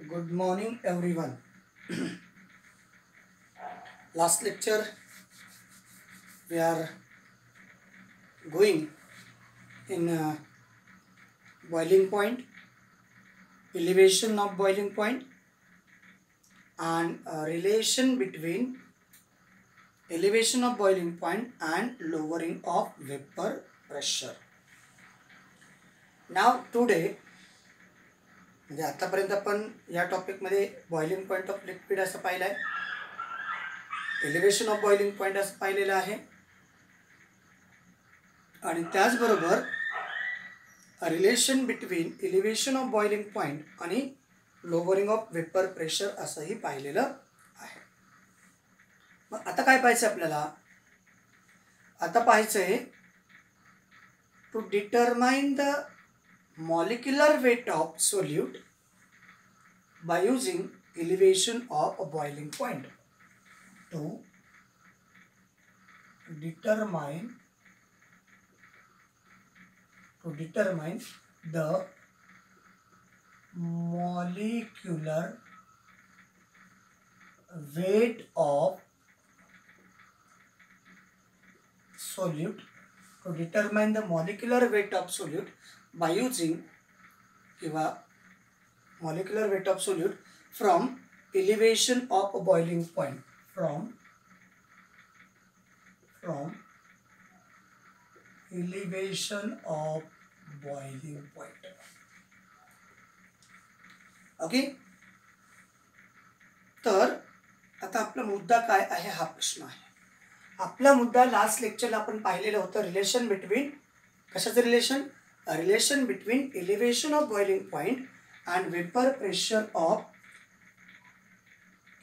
Good morning, everyone. Last lecture we are going in boiling point, elevation of boiling point, and relation between elevation of boiling point and lowering of vapor pressure. Now today म्हणजे आतापर्यंत आपण या टॉपिकमध्ये boiling point of liquid असं पाहिलं आहे, elevation of boiling point असं पाहिलेलं आहे, आणि त्याचबरोबर relation between elevation of boiling point आणि लोअरिंग ऑफ वेपर प्रेशर असंही पाहिलेलं आहे. मग आता काय पाहायचं आपल्याला? आता पाहायचं आहे to determine the molecular weight of solute by using elevation of a boiling point. To determine the molecular weight of solute, to determine the molecular weight of solute by using molecular weight of solute from elevation of a boiling point, from elevation of boiling point. Okay, तर आता आपला मुद्दा काय आहे हा प्रश्न आहे. आपला मुद्दा लास्ट लेक्चरला आपण पाहिलेलं होतं, रिलेशन बिटवीन कशाचं relation? Relation between elevation of boiling point and vapour pressure of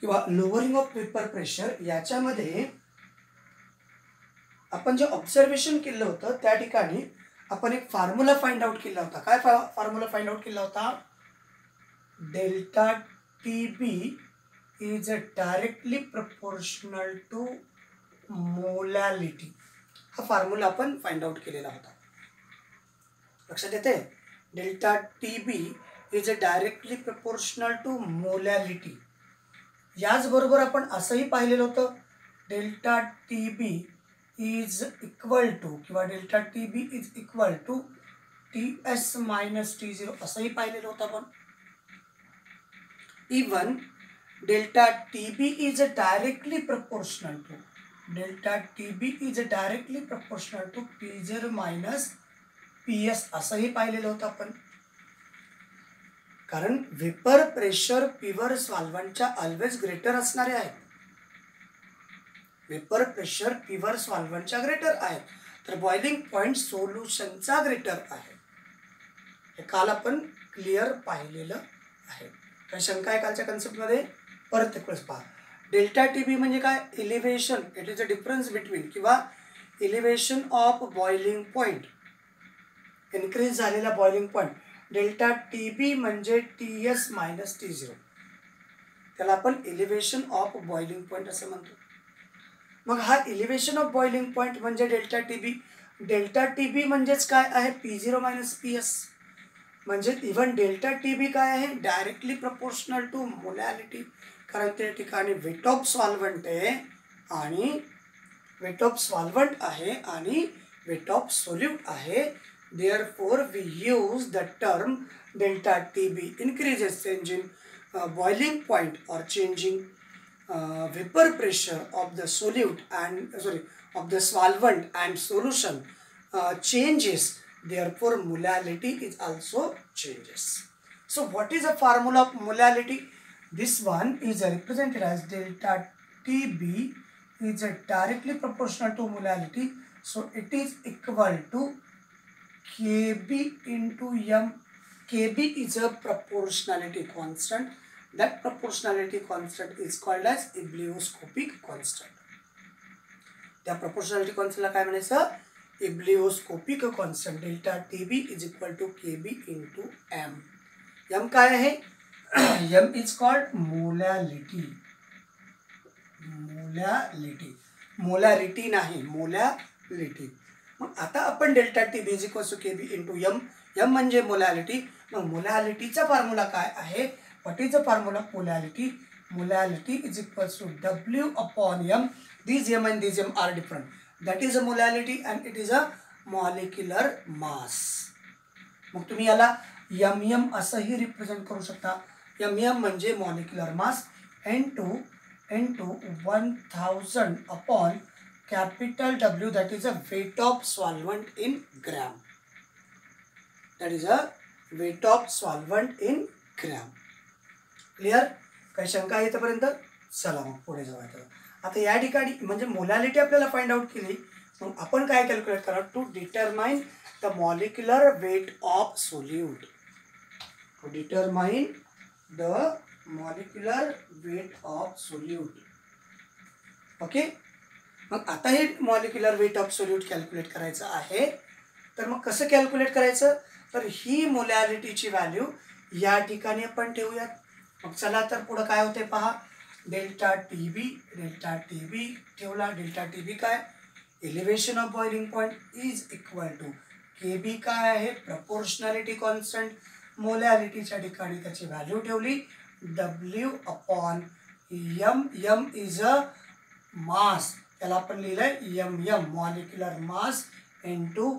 किंवा लोअरिंग ऑफ वेपर प्रेशर. याच्यामध्ये आपण जे ऑब्झर्वेशन केलं होतं त्या ठिकाणी आपण एक फॉर्म्युला फाइंड आउट केला होता. काय फॉर्म्युला फाइंड आउट केला होता? Delta T B is directly proportional to molality. हा फॉर्म्युला आपण फाइंड आउट केलेला होता. लक्षात येते? Delta T B is directly proportional to molality. याचबरोबर आपण असंही पाहिलेलं होतं, delta T B is equal to किंवा delta T B is equal to T S minus T zero असंही पाहिलेलं होतं आपण. Even delta T B is directly proportional to P zero minus P S असंही पाहिलेलं होतं आपण. कारण वेपर प्रेशर प्युअर सॉल्व्हंटच्या ऑलवेज ग्रेटर असणारे आहेत. वेपर प्रेशर प्युअर सॉल्व्हंटच्या ग्रेटर आहेत, तर बॉइलिंग पॉइंट सोल्युशनचा ग्रेटर आहे. हे काल आपण क्लिअर पाहिलेलं आहे. काय शंका आहे कालच्या कन्सेप्टमध्ये? परत एक वेळेस पहा. डेल्टा टी बी म्हणजे काय? Elevation. It is a difference between किंवा elevation of boiling point, increase झालेला boiling point. Delta T B म्हणजे T S minus T zero, त्याला आपण एलिव्हेशन ऑफ बॉइलिंग पॉइंट असं म्हणतो. मग हा एलिव्हेशन ऑफ बॉइलिंग पॉइंट म्हणजे delta T B. Delta T B म्हणजेच काय आहे? P zero minus P S. म्हणजे इव्हन डेल्टा टी बी काय आहे? Directly proportional to molality. कारण त्या ठिकाणी वेट ऑफ सॉल्व्हंट आहे आणि वेट ऑफ सोल्यूट आहे. Therefore, we use the term delta TB increases changing boiling point or changing vapor pressure of the solute and of the solvent and solution changes. Therefore, molality is also changes. So, what is the formula of molality? This one is represented as delta TB is directly proportional to molality. So, it is equal to Kb into m. Kb is a proportionality constant. That proportionality constant is called as ebullioscopic constant. त्या proportionality constant ला काय म्हणायचं? ebullioscopic constant. Delta Tb is equal to Kb into m. m काय आहे? m is called molality. Molarity नाही, molality. मग आता आपण delta T B is equal to K B into M. M म्हणजे मोलॅलिटी. मग मोलॅलिटीचा फॉर्म्युला काय आहे? What is the formula? Molality. Molality is equals to W upon M. These M and these M are different. That is a molality and it is a molecular mass. मग तुम्ही याला M असंही represent करू शकता. M म्हणजे molecular mass N2 1000 upon capital W, that is a weight of solvent in gram. That is a weight of solvent in gram. Clear? काही शंका आहे इथपर्यंत? चला मग पुढे जाऊया. आता या ठिकाणी म्हणजे मोलॅलिटी आपल्याला फाइंड आउट केली, मग आपण काय कॅल्क्युलेट करा? To determine the molecular weight of solute. To determine the molecular weight of solute. Okay, मग आता हे molecular weight of solute calculate करायचं आहे. तर मग कसं कॅल्क्युलेट करायचं? तर ही मोलॅलिटीची व्हॅल्यू या ठिकाणी आपण ठेवूयात. मग चला तर पुढं काय होते पहा. डेल्टा टी बी ठेवला. डेल्टा टी बी काय? Elevation of boiling point is equal to K B काय आहे? Proportionality constant. मोलॅलिटीच्या ठिकाणी त्याची व्हॅल्यू ठेवली W upon M is a mass. त्याला आपण लिहिलंय MM molecular mass into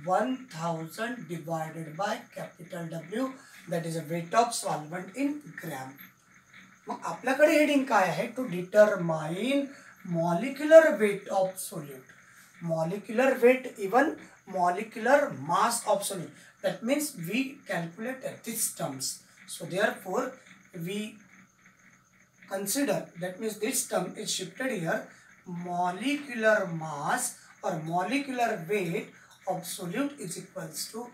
1000 divided by capital W, that is a weight of solvent in gram. मग आपल्याकडे हेडिंग काय आहे? To determine molecular weight of solute. Molecular weight even molecular mass of solute. That means we calculate these terms. So therefore we consider, that means this term is shifted here, molecular mass or molecular weight of solute is equals to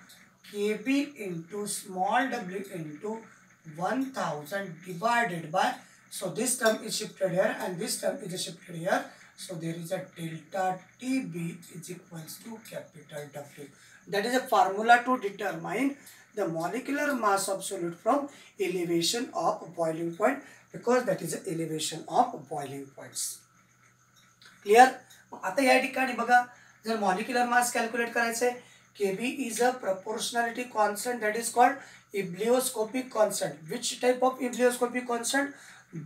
Kb into small w into 1000 divided by, so this term is shifted here and this term is shifted here, so there is a delta Tb is equals to capital W. That is a formula to determine the molecular mass of solute from elevation of boiling point, because that is the elevation of boiling points. Clear? आता या ठिकाणी बघा, जर molecular mass calculate करायचं आहे, Kb is a proportionality constant, that is called ebullioscopic constant. Which type of ebullioscopic constant?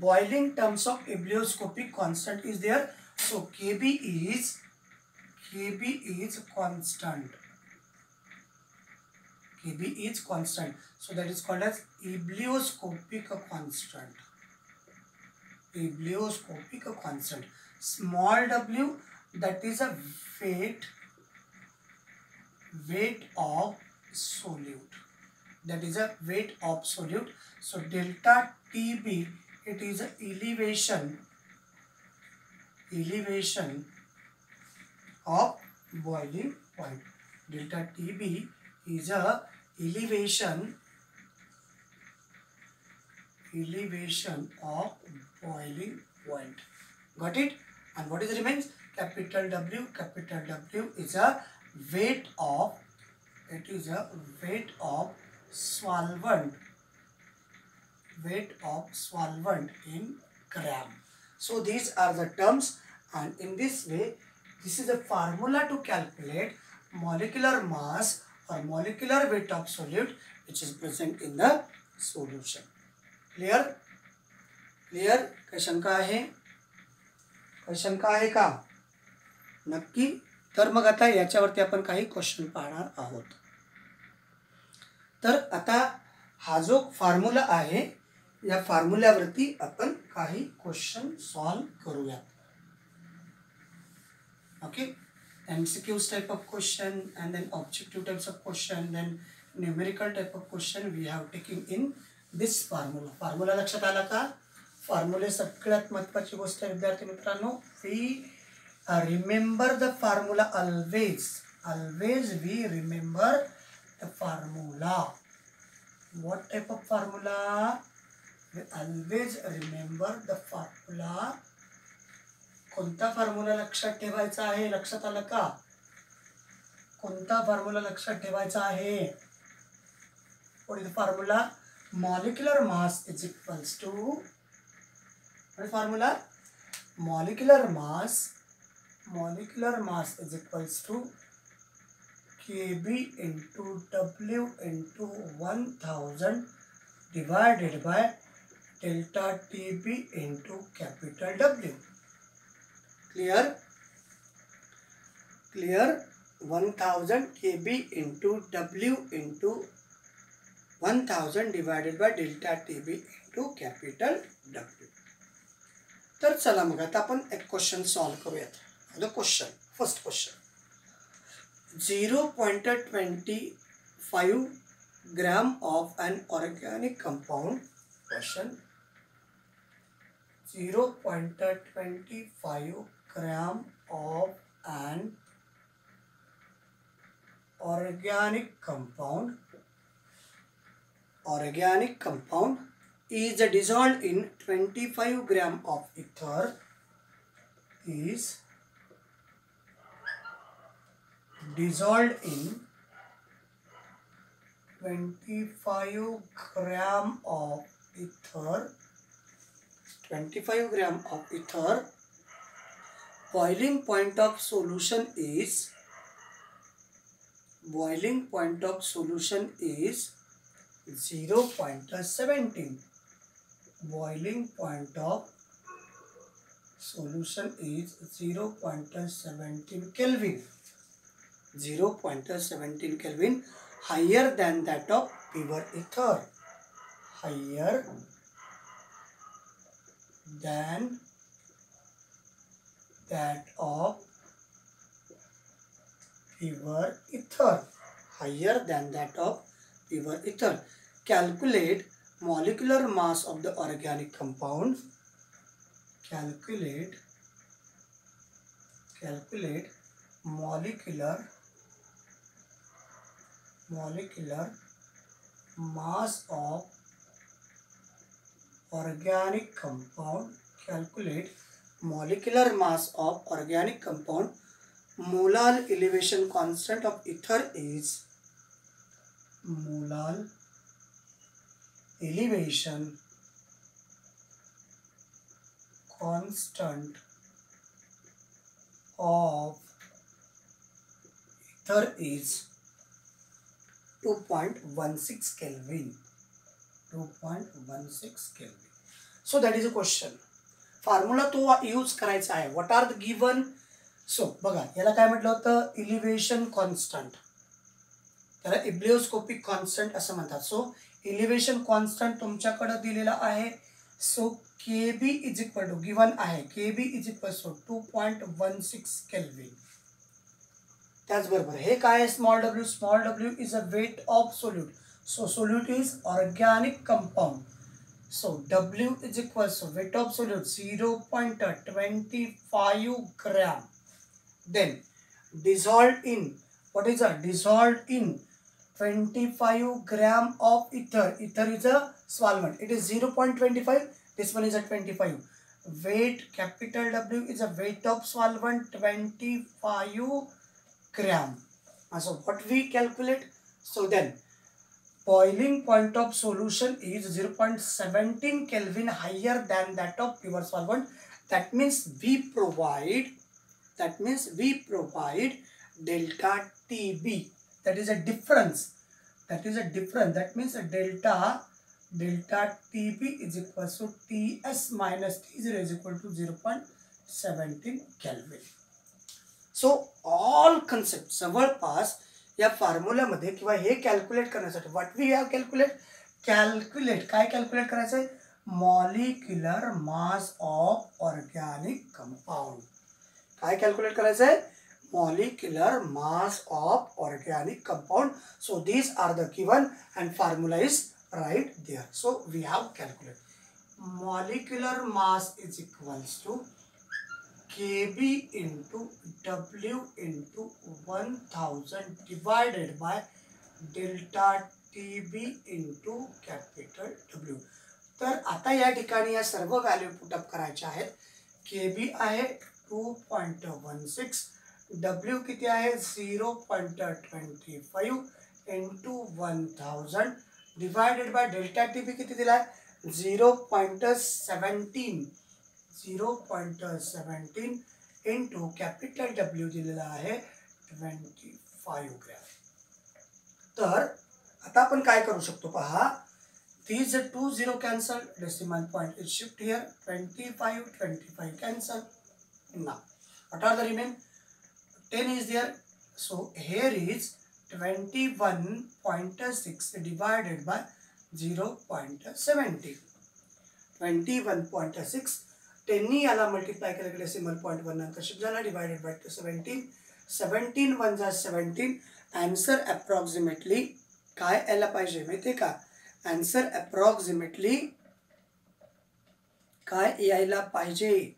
Boiling terms of ebullioscopic constant is there. So Kb is constant. Kb is constant, so that is called as ebullioscopic constant. Ebullioscopic constant. Small w, that is a weight of solute. That is a weight of solute. So delta Tb, it is a elevation of boiling point. Delta Tb is a elevation of boiling point. Got it? And what is remains? Capital W. Capital W is a weight of, it is a weight of solvent. Weight of solvent in gram. So these are the terms, and in this way, this is a formula to calculate molecular mass or molecular weight of solute which is present in the solution. Clear? Clear? काही शंका आहे? काही शंका आहे का? नक्की. तर मग आता याच्यावरती आपण काही क्वेश्चन पाहणार आहोत. तर आता हा जो फॉर्म्युला आहे, या फॉर्म्युल्यावरती आपण काही क्वेश्चन सॉल्व करूया. Okay, MCQs type of question and then objective types of question, then numerical type of question we have taken in this formula. Formula लक्षात आला का? फॉर्म्युले सगळ्यात महत्त्वाची गोष्ट आहे विद्यार्थी मित्रांनो. We remember the formula always. Always we remember the formula. What type of formula? We always remember the formula. कोणता फॉर्म्युला लक्षात ठेवायचा आहे? लक्षात आलं का? कोणता फॉर्म्युला लक्षात ठेवायचा आहे? What is the formula? Molecular mass is equals to, what is formula? Molecular mass is equals to Kb into W into 1000 divided by delta TB into capital W. Clear? Clear? 1000 kb into W into 1000 divided by delta TB into capital W. तर चला मग आता आपण एक question solve करूयात. The question, first question, 0.25 gram of an organic compound. Question, 0.25 gram of an organic compound is dissolved in 25 gram of ether, is dissolved in 25 gram of ether, 25 gram of ether. Boiling point of solution is 0.17. Boiling point of solution is 0.17 Kelvin. 0.17 Kelvin, higher than that of pure ether. Higher than that of pure ether. Higher than that of pure ether. Calculate molecular mass of the organic compound. Calculate molecular mass of organic compound. Calculate molecular mass of organic compound. Molar elevation constant of ether is molar elevation constant of ether is 2.16 Kelvin. 2.16 Kelvin. So that is a question. Formula तो use करायचा आहे. What are the given? So बघा, याला काय म्हटलं होतं? Elevation constant. त्याला इब्लिओस्कोपिक constant असं म्हणतात. सो इलिव्हेशन कॉन्स्टंट तुमच्याकडे दिलेला आहे. So KB is equal to given आहे. KB is equal to 2.16 kelvin. त्याचबरोबर हे काय आहे? Small w. Small w is a weight of solute. So solute is organic compound. So W is equal to weight of solute 0.25 gram. Then dissolved in, what is that? Dissolved in 25 gram of ether. Ether is a solvent. It is 0.25. This one is a 25. Weight capital W is a weight of solvent 25 gram. So what we calculate? So then boiling point of solution is 0.17 Kelvin, higher than that of pure solvent. That means we provide delta TB. That is a difference. That means a delta TB is equal to TS minus T0 is equal to 0.17 Kelvin. So all concepts जवळपास या formula मध्ये किंवा हे calculate करण्यासाठी what we have calculate काय calculate करायचं आहे? Molecular mass of organic compound. काय कॅल्क्युलेट करायचं आहे? Molecular mass of organic compound. So these are the given and formula is right there. So we have calculate molecular mass is equals to KB into W into 1000 divided by delta TB into capital W. तर आता या ठिकाणी या सर्व value put up करायच्या आहेत. KB आहे 2.16, W किती आहे 0.25 into 1000 divided by delta TB किती दिला आहे 0.17 into capital W दिलेला आहे 25 ग्रॅम. तर आता आपण काय करू शकतो पहा, these 2 0 cancel, decimal point is shift here, 25 cancel. Now what are the remain? 10 is there, so here is 21.6 divided by 0.70. 21.6 10 नी याला मल्टिप्लाय केलं की डेसिमल पॉइंट 1 नंतर शिफ्ट झाला, डिवायडेड बाय 17. 17 1 जा 17. आन्सर अप्रॉक्सिमेटली काय यायला पाहिजे माहिती आहे का? आन्सर अप्रॉक्सिमेटली काय यायला पाहिजे?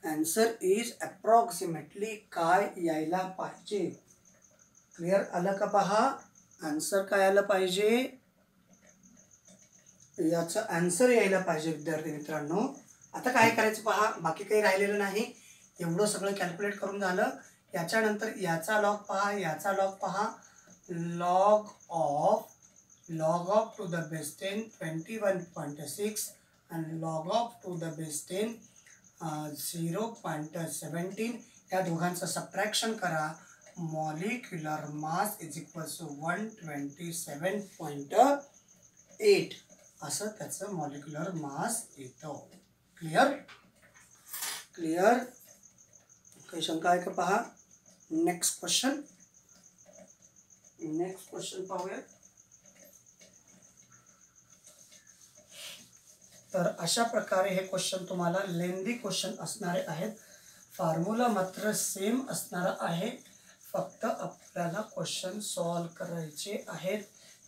आन्सर इज अप्रॉक्सिमेटली काय यायला पाहिजे? क्लिअर आलं का? पहा आन्सर काय यायला पाहिजे, याचा आन्सर यायला पाहिजे विद्यार्थी मित्रांनो. आता काय करायचं पहा, बाकी काही राहिलेलं नाही, एवढं सगळं कॅल्क्युलेट करून झालं. याच्यानंतर याचा लॉग पहा, याचा लॉग पहा. Log of to the base 10 21.6 आणि log of to the base 10 0.17. या दोघांचं सबट्रॅक्शन करा. Molecular mass is equals to 127.8 असं त्याचं मॉलिक्युलर मास येतो. क्लिअर? क्लिअर? काही शंका आहे का? पहा नेक्स्ट क्वेश्चन पाहूया. तर अशा प्रकारे हे क्वेश्चन तुम्हाला लेंदी क्वेश्चन असणारे आहेत. फॉर्म्युला मात्र सेम असणार आहे, फक्त आपल्याला क्वेश्चन सॉल्व करायचे आहेत.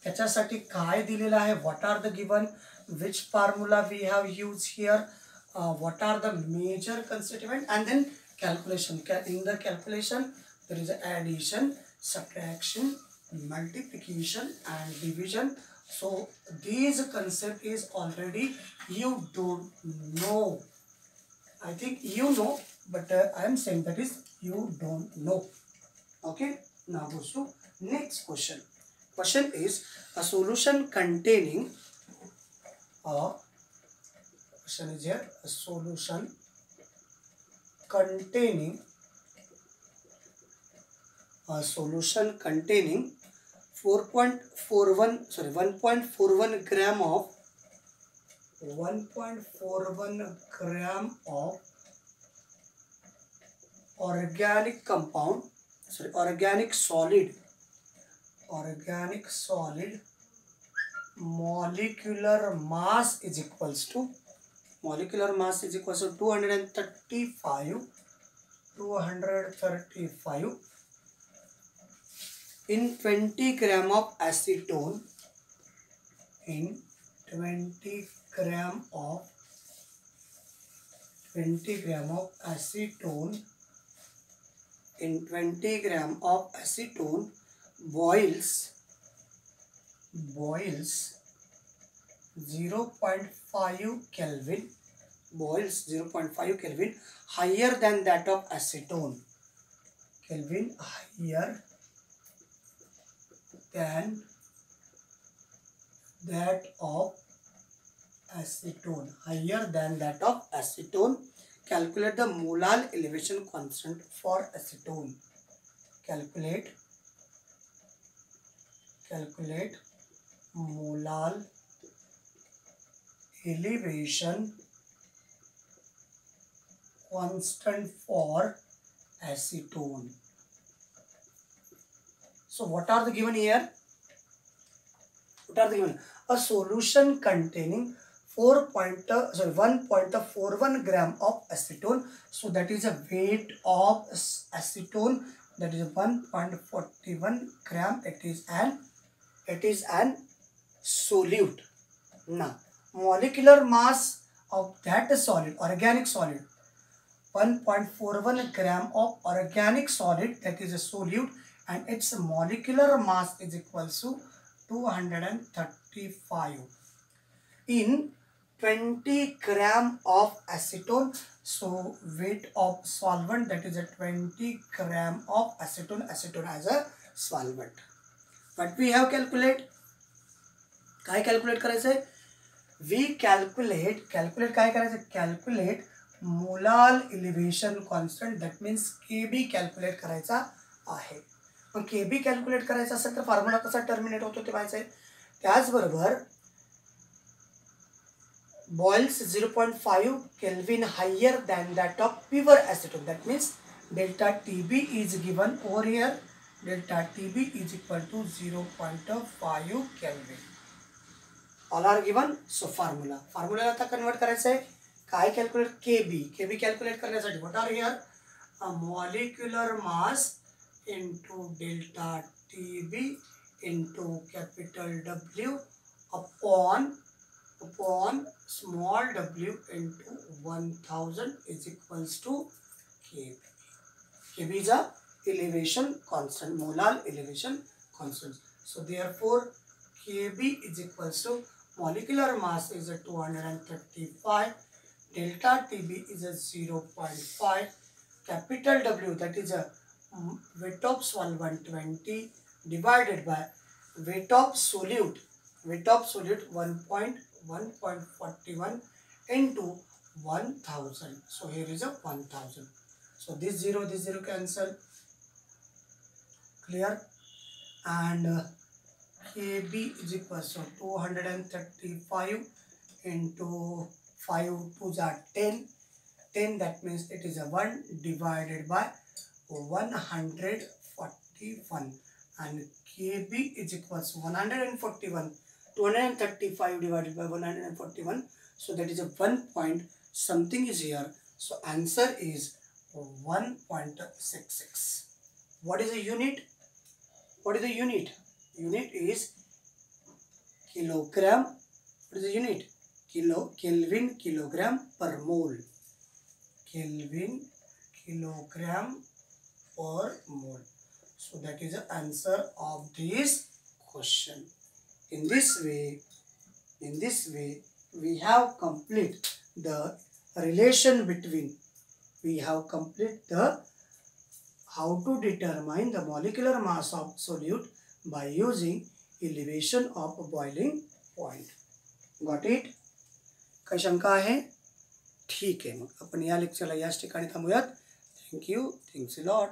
त्याच्यासाठी काय दिलेलं आहे, what are the given, which formula we have use here, what are the major constituent, and then calculation. In the calculation there is addition, subtraction, multiplication and division. So these concept is already you don't know. I think you know, but I am saying that is you don't know. Okay, now goes to next question. Question is a solution containing question is here, a solution containing 1.41 gram of organic compound, organic solid molecular mass is equals to 235 in 20 gram of acetone, in 20 gram of acetone boils 0.5 Kelvin, higher than that of acetone. Kelvin higher than that of acetone. Calculate the molar elevation constant for acetone. Calculate molar elevation constant for acetone. So what are the given here? A solution containing 1.41 gram of acetone. So that is a weight of acetone, that is 1.41 gram. It is an solute. Now molecular mass of that solid, organic solid, 1.41 gram of organic solid, that is a solute, and its molecular mass is equal to 235 in 20 gram of acetone. So weight of solvent, that is a 20 gram of acetone as a solvent. But we have calculate, काय calculate करायचं आहे? We calculate काय करायचं? Calculate molar elevation constant, that means KB calculate करायचा आहे. मग KB calculate करायचा असेल तर फॉर्म्युला कसा टर्मिनेट होतो ते पाहायचं आहे. त्याचबरोबर boils 0.5 Kelvin higher than that of pure acetone. That means delta TB is given over here. Delta TB is equal to 0.5 Kelvin. All are given. So formula आता कन्वर्ट करायचं आहे. काय कॅल्क्युलेट केबी कॅल्क्युलेट करण्यासाठी what are here a molecular mass into delta TB into capital W upon small w into 1000 is equals to kb. Kb is a elevation constant, molar elevation constant. So therefore kb is equals to molecular mass is a 235, delta tb is a 0.5, capital W, that is a weight of solvent 120 divided by weight of solute 1.41 into 1000. So here is a 1000. So this zero cancel. Clear? And kb is equal to 235 into 5 to the 10. That means it is a 1 divided by 141, and kb is equals to 141. 235 divided by 141, so that is a 1 point something is here. So answer is 1.66. What is the unit? Unit is kilogram. What is the unit? Kelvin kilogram per mole. Kelvin kilogram per mole. So that is the answer of this question. In this way, we have complete the relation between. We have complete the how to determine the molecular mass of solute by using elevation of boiling point. Got it? काही शंका आहे? ठीक आहे, मग आपण या लेक्चरला याच ठिकाणी थांबूयात. Thank you. Thanks a lot.